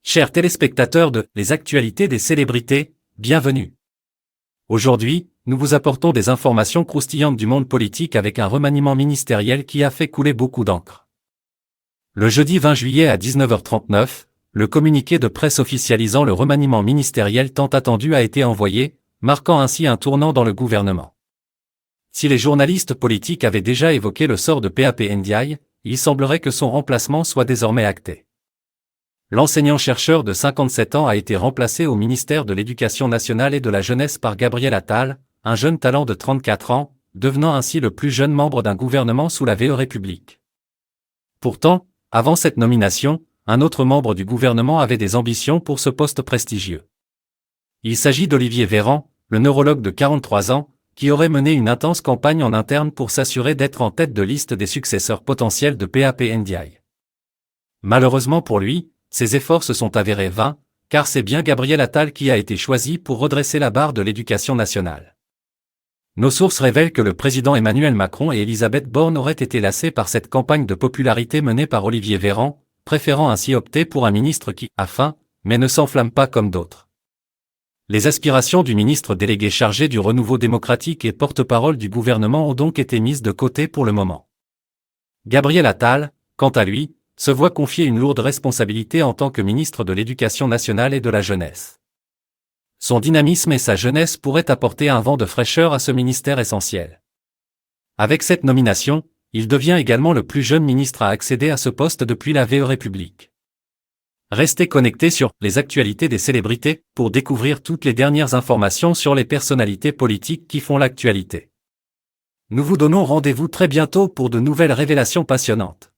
Chers téléspectateurs de Les actualités des célébrités, bienvenue. Aujourd'hui, nous vous apportons des informations croustillantes du monde politique avec un remaniement ministériel qui a fait couler beaucoup d'encre. Le jeudi 20 juillet à 19h39, le communiqué de presse officialisant le remaniement ministériel tant attendu a été envoyé, marquant ainsi un tournant dans le gouvernement. Si les journalistes politiques avaient déjà évoqué le sort de PAP Ndiaye, il semblerait que son remplacement soit désormais acté. L'enseignant-chercheur de 57 ans a été remplacé au ministère de l'Éducation nationale et de la jeunesse par Gabriel Attal, un jeune talent de 34 ans, devenant ainsi le plus jeune membre d'un gouvernement sous la VE République. Pourtant, avant cette nomination, un autre membre du gouvernement avait des ambitions pour ce poste prestigieux. Il s'agit d'Olivier Véran, le neurologue de 43 ans, qui aurait mené une intense campagne en interne pour s'assurer d'être en tête de liste des successeurs potentiels de PAP Ndiaye. Malheureusement pour lui, ses efforts se sont avérés vains, car c'est bien Gabriel Attal qui a été choisi pour redresser la barre de l'éducation nationale. Nos sources révèlent que le président Emmanuel Macron et Elisabeth Borne auraient été lassés par cette campagne de popularité menée par Olivier Véran, préférant ainsi opter pour un ministre qui a faim, mais ne s'enflamme pas comme d'autres. Les aspirations du ministre délégué chargé du renouveau démocratique et porte-parole du gouvernement ont donc été mises de côté pour le moment. Gabriel Attal, quant à lui, se voit confier une lourde responsabilité en tant que ministre de l'Éducation nationale et de la jeunesse. Son dynamisme et sa jeunesse pourraient apporter un vent de fraîcheur à ce ministère essentiel. Avec cette nomination, il devient également le plus jeune ministre à accéder à ce poste depuis la VE République. Restez connectés sur Les actualités des célébrités pour découvrir toutes les dernières informations sur les personnalités politiques qui font l'actualité. Nous vous donnons rendez-vous très bientôt pour de nouvelles révélations passionnantes.